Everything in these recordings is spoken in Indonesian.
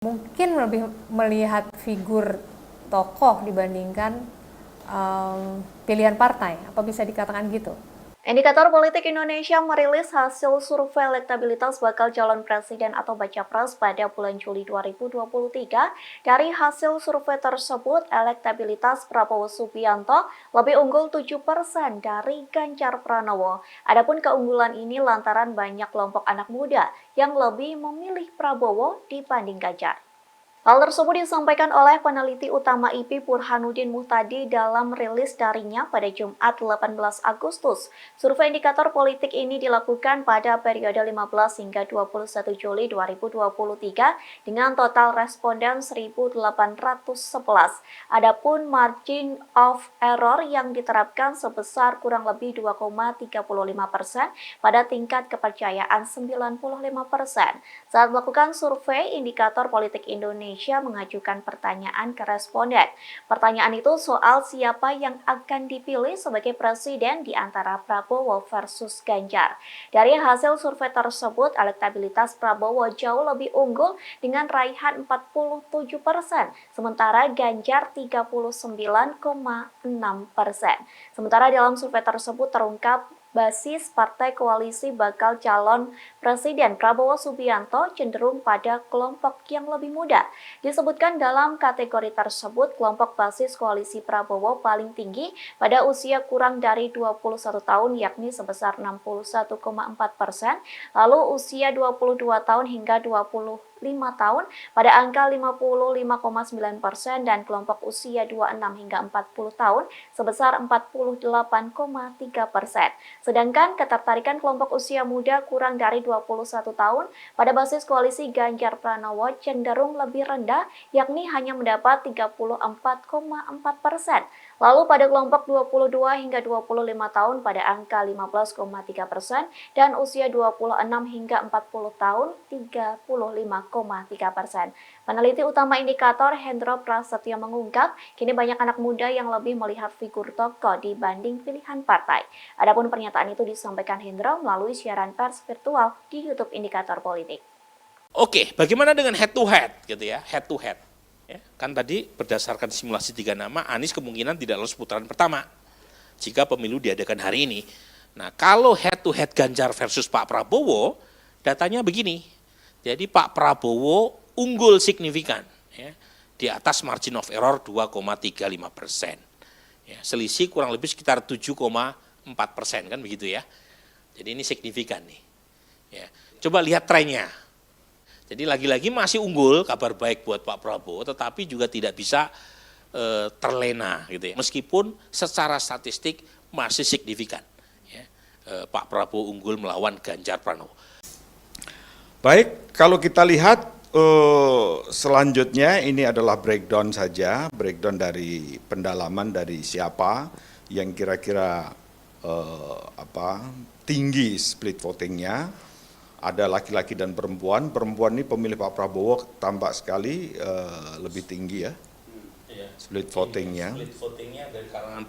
Mungkin lebih melihat figur tokoh dibandingkan pilihan partai, apa bisa dikatakan gitu? Indikator Politik Indonesia merilis hasil survei elektabilitas bakal calon presiden atau baca pres pada bulan Juli 2023. Dari hasil survei tersebut, elektabilitas Prabowo Subianto lebih unggul 7% dari Ganjar Pranowo. Adapun keunggulan ini lantaran banyak kelompok anak muda yang lebih memilih Prabowo dibanding Ganjar. Hal tersebut disampaikan oleh peneliti utama IP Burhanuddin Muhtadi dalam rilis darinya pada Jumat 18 Agustus. Survei indikator politik ini dilakukan pada periode 15 hingga 21 Juli 2023 dengan total responden 1.811. Adapun margin of error yang diterapkan sebesar kurang lebih 2,35% pada tingkat kepercayaan 95%. Saat melakukan survei, indikator politik Indonesia mengajukan pertanyaan ke responden. Pertanyaan itu soal siapa yang akan dipilih sebagai presiden di antara Prabowo versus Ganjar. Dari hasil survei tersebut, elektabilitas Prabowo jauh lebih unggul dengan raihan 47%, sementara Ganjar 39,6%. Sementara dalam survei tersebut terungkap basis partai koalisi bakal calon presiden Prabowo Subianto cenderung pada kelompok yang lebih muda. Disebutkan dalam kategori tersebut, kelompok basis koalisi Prabowo paling tinggi pada usia kurang dari 21 tahun yakni sebesar 61,4%, lalu usia 22 tahun hingga 25 tahun pada angka 55,9% dan kelompok usia 26 hingga 40 tahun sebesar 48,3%. Sedangkan ketertarikan kelompok usia muda kurang dari 21 tahun pada basis koalisi Ganjar Pranowo cenderung lebih rendah yakni hanya mendapat 34,4%. Lalu pada kelompok 22 hingga 25 tahun pada angka 15,3% dan usia 26 hingga 40 tahun 35,3%. Peneliti utama indikator Hendro Prasetyo mengungkap, kini banyak anak muda yang lebih melihat figur tokoh dibanding pilihan partai. Adapun pernyataan itu disampaikan Hendro melalui siaran pers virtual di YouTube Indikator Politik. Oke, bagaimana dengan head to head gitu ya, head to head. Ya, kan tadi berdasarkan simulasi 3 nama, Anies kemungkinan tidak lolos putaran pertama jika pemilu diadakan hari ini. Nah, kalau head to head Ganjar versus Pak Prabowo, datanya begini. Jadi Pak Prabowo unggul signifikan ya, di atas margin of error 2,35%. Ya, selisih kurang lebih sekitar 7,4% kan begitu ya. Jadi ini signifikan nih. Ya, coba lihat trennya. Jadi lagi-lagi masih unggul, kabar baik buat Pak Prabowo, tetapi juga tidak bisa terlena gitu ya. Meskipun secara statistik masih signifikan. Ya, Pak Prabowo unggul melawan Ganjar Pranowo. Baik, kalau kita lihat selanjutnya ini adalah breakdown saja, breakdown dari pendalaman dari siapa yang kira-kira tinggi split votingnya. Ada laki-laki dan perempuan. Perempuan ini pemilih Pak Prabowo tampak sekali lebih tinggi ya. Split votingnya. Split votingnya dari kalangan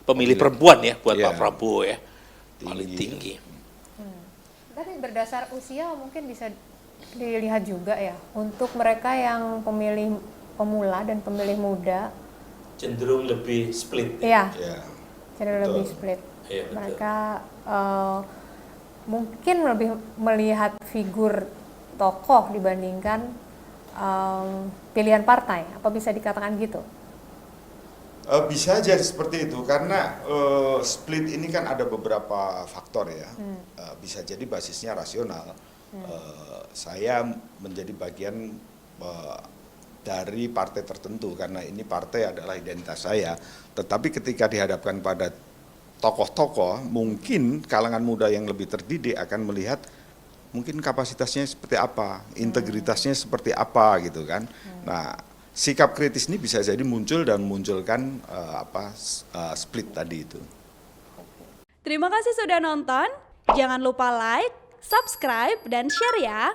pemilih perempuan ya buat Pak Prabowo ya. Paling tinggi. Tapi berdasar usia mungkin bisa dilihat juga ya. Untuk mereka yang pemilih pemula dan pemilih muda Cenderung lebih split. Iya. Ya. Cenderung lebih split. Iya, betul. Mereka mungkin lebih melihat figur tokoh dibandingkan pilihan partai, apa bisa dikatakan gitu? Bisa aja seperti itu karena split ini kan ada beberapa faktor ya. Bisa jadi basisnya rasional. Saya menjadi bagian dari partai tertentu karena ini partai adalah identitas saya. Tetapi ketika dihadapkan pada tokoh-tokoh, mungkin kalangan muda yang lebih terdidik akan melihat mungkin kapasitasnya seperti apa, integritasnya seperti apa gitu kan. Nah, sikap kritis ini bisa jadi muncul dan munculkan split tadi itu. Terima kasih sudah nonton. Jangan lupa like, subscribe, dan share ya.